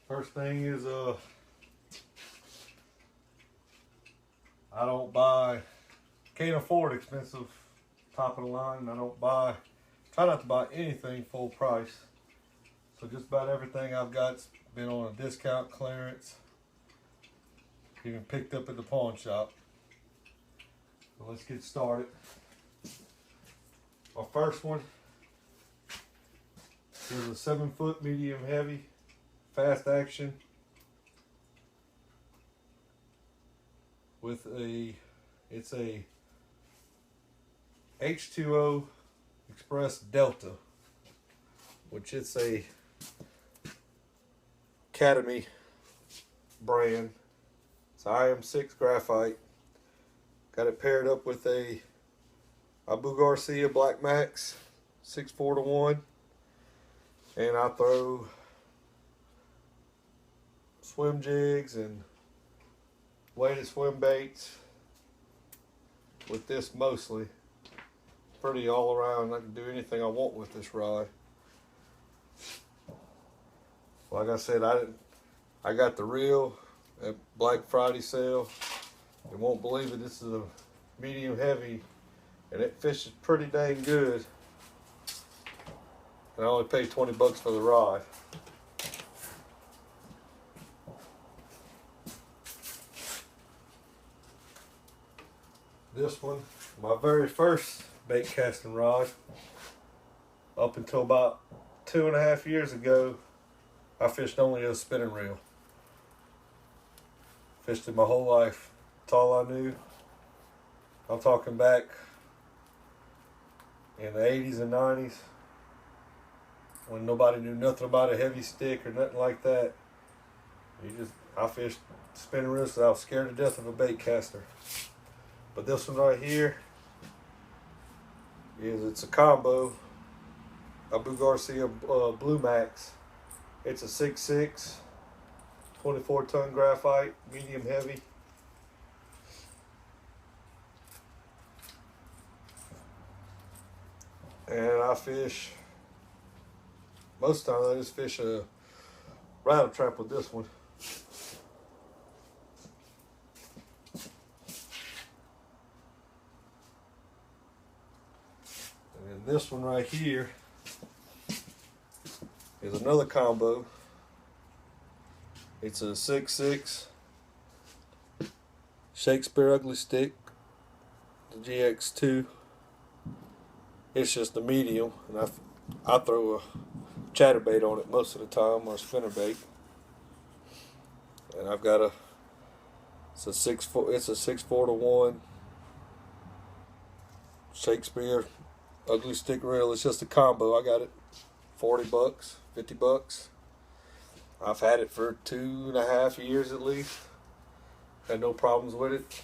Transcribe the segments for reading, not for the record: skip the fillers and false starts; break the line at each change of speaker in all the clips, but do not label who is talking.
First thing is I don't buy, can't afford expensive top of the line. I don't buy, try not to buy anything full price. So just about everything I've got's been on a discount, clearance, even picked up at the pawn shop. So let's get started. My first one is a 7-foot medium heavy fast action with it's a H2O Express Delta, which it's a Academy brand. It's IM6 graphite. Got it paired up with a Abu Garcia Black Max 6-4-1, and I throw swim jigs and weighted swim baits with this mostly. Pretty all around. I can do anything I want with this rod. Like I said, I got the reel at Black Friday sale. You won't believe it. This is a medium heavy, and it fishes pretty dang good. And I only paid 20 bucks for the rod. This one, my very first bait casting rod. Up until about 2.5 years ago, I fished only a spinning reel. Fished it my whole life. That's all I knew. I'm talking back in the 80s and 90s when nobody knew nothing about a heavy stick or nothing like that. I fished spinning reels because I was scared to death of a bait caster. But this one right here it's a combo Abu Garcia Blue Max. It's a 6'6", 24-ton graphite, medium heavy. And I fish, most of the time I just fish a rattle trap with this one. And this one right here is another combo. It's a 6'6" Shakespeare Ugly Stick, the GX2. It's just a medium, and I throw a chatterbait on it most of the time, or a spinnerbait. And I've got it's a 6-4-1 Shakespeare Ugly Stick reel. It's just a combo. I got it 40 bucks, 50 bucks. I've had it for 2.5 years at least. Had no problems with it.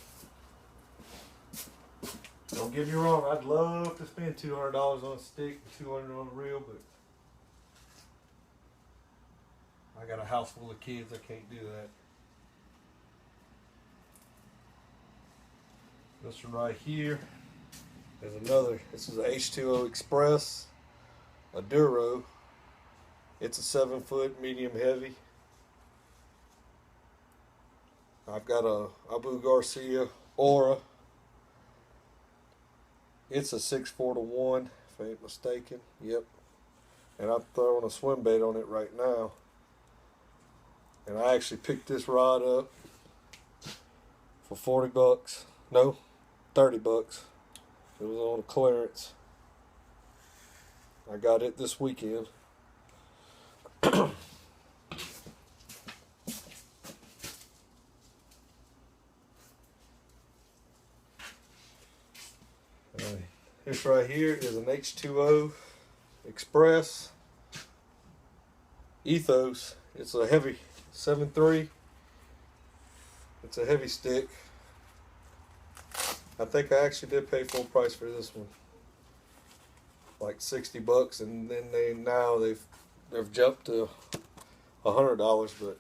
Don't get me wrong, I'd love to spend $200 on a stick, $200 on a reel, but I got a house full of kids, I can't do that. This one right here is another. This is a H2O Express, a Duro. It's a 7-foot medium heavy. I've got a Abu Garcia Aura. It's a 6-4-1, if I ain't mistaken. Yep. And I'm throwing a swim bait on it right now. And I actually picked this rod up for 40 bucks. No, 30 bucks. It was on a clearance. I got it this weekend. This right here is an H2O Express Ethos. It's a heavy 7.3. It's a heavy stick. I think I actually did pay full price for this one, like 60 bucks, and then they've jumped to $100.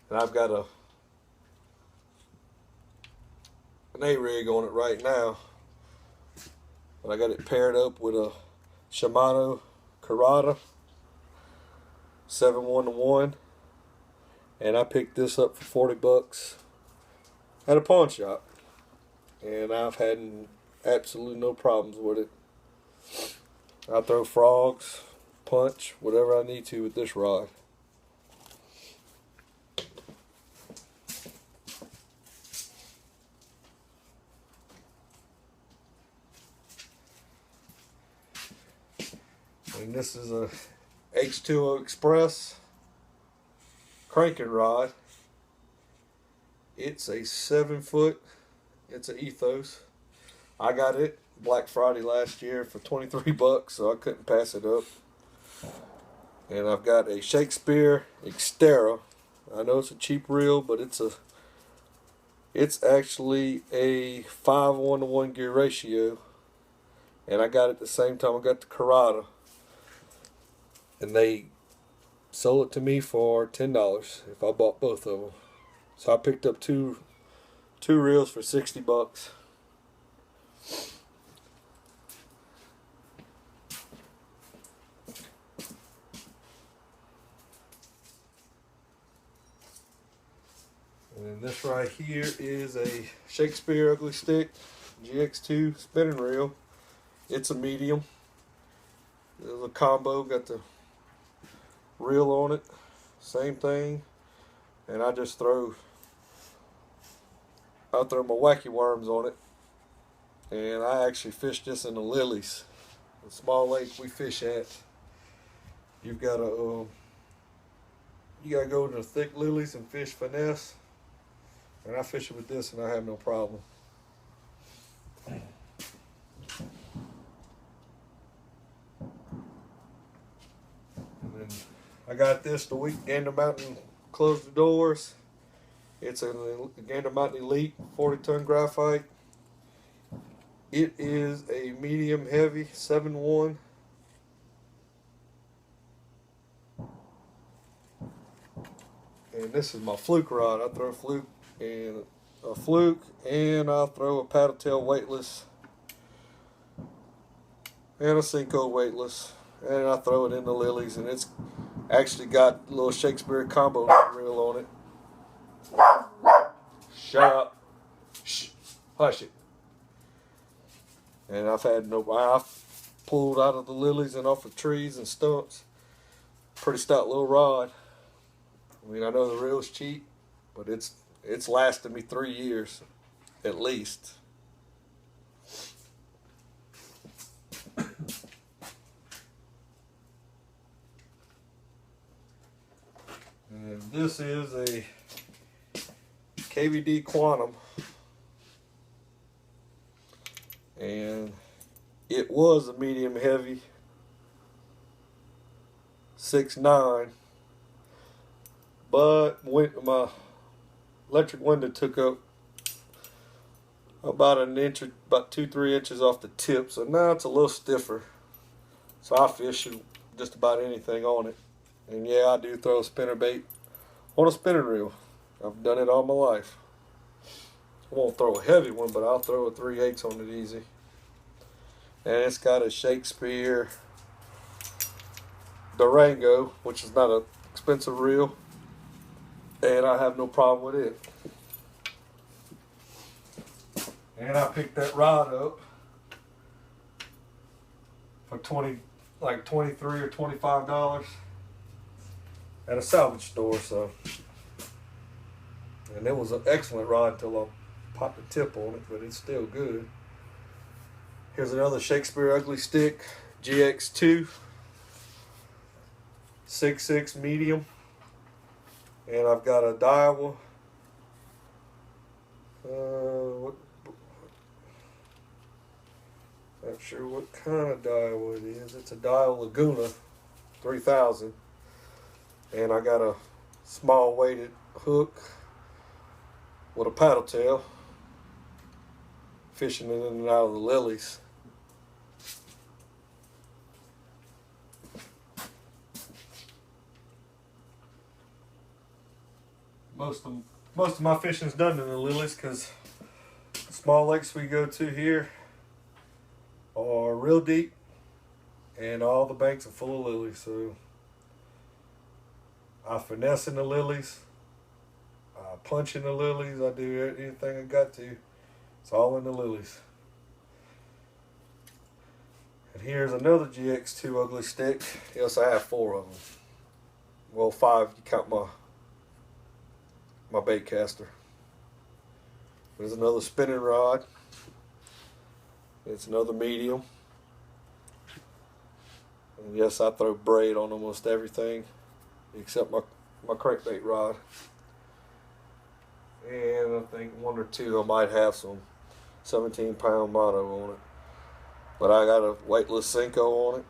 And I've got an A-rig on it right now. But I got it paired up with a Shimano Kurata 7-1-1. And I picked this up for 40 bucks at a pawn shop. And I've had absolutely no problems with it. I throw frogs, punch, whatever I need to with this rod. And this is a H2O Express cranking rod. It's a 7-foot. It's an Ethos. I got it Black Friday last year for 23 bucks, so I couldn't pass it up. And I've got a Shakespeare Xterra. I know it's a cheap reel, but it's actually a 5:1 gear ratio. And I got it at the same time I got the Curado. And they sold it to me for $10 if I bought both of them. So I picked up two reels for 60 bucks. And this right here is a Shakespeare Ugly Stick GX2 spinning reel. It's a medium. There's a combo, got the reel on it, same thing. And I throw my wacky worms on it. And I actually fish this in the lilies, the small lake we fish at. You gotta go into the thick lilies and fish finesse. And I fish it with this and I have no problem. And then I got this the week Gander Mountain closed the doors. It's a Gander Mountain Elite 40-ton graphite. It is a medium heavy 7-1. And this is my fluke rod. I throw a fluke and I'll throw a paddle tail weightless and a Senko weightless, and I throw it in the lilies, and it's actually got a little Shakespeare combo reel on it. Shut up. Shh. Hush it. And I've pulled out of the lilies and off of trees and stumps. Pretty stout little rod. I mean, I know the reel's cheap, but it's lasted me 3 years at least. And this is a KVD Quantum, and it was a medium heavy 6.9, but my electric window took up about 2-3 inches off the tip, so now it's a little stiffer. So I fish just about anything on it. And yeah, I do throw a spinnerbait on a spinning reel. I've done it all my life. I won't throw a heavy one, but I'll throw a 3/8 on it easy. And it's got a Shakespeare Durango, which is not an expensive reel, and I have no problem with it. And I picked that rod up for $23 or $25 at a salvage store. And it was an excellent rod until I popped the tip on it, but it's still good. Here's another Shakespeare Ugly Stick GX2 6.6 medium, and I've got a Daiwa. Not sure what kind of Daiwa it is. It's a Daiwa Laguna 3000, and I got a small weighted hook with a paddle tail, fishing in and out of the lilies. Most of my fishing is done in the lilies, because the small lakes we go to here are real deep and all the banks are full of lilies. So I finesse in the lilies punch in the lilies. I do anything I got to. It's all in the lilies. And here's another GX2 ugly stick. Yes, I have 4 of them. Well, 5. You count my bait caster. There's another spinning rod. It's another medium. And yes, I throw braid on almost everything except my crankbait rod. And I think 1 or 2 I might have some 17-pound mono on it. But I got a weightless Senko on it.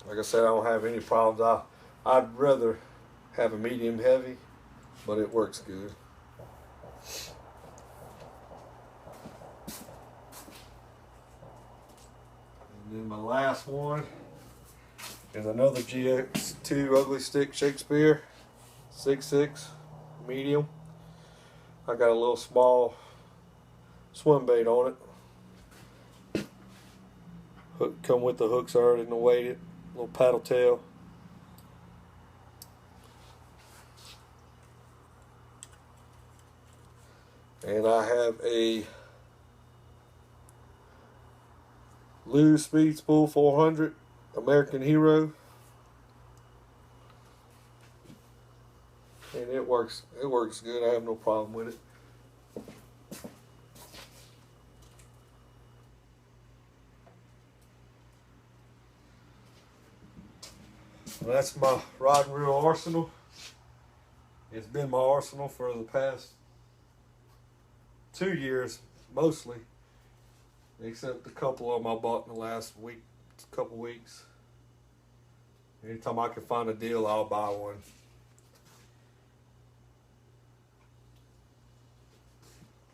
Like I said, I don't have any problems. I'd rather have a medium heavy, but it works good. And then my last one is another GX2 ugly stick Shakespeare 6.6 medium. I got a little small swim bait on it. Hook come with the hooks already weighted. Little paddle tail. And I have a Lew's Speed Spool 400 American Hero. And it works good. I have no problem with it. Well, that's my rod and reel arsenal. It's been my arsenal for the past 2 years, mostly, except a couple of them I bought in the last couple weeks. Anytime I can find a deal, I'll buy one.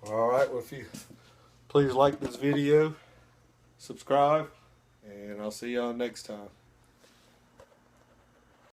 Alright, well, if you please like this video, subscribe, and I'll see y'all next time.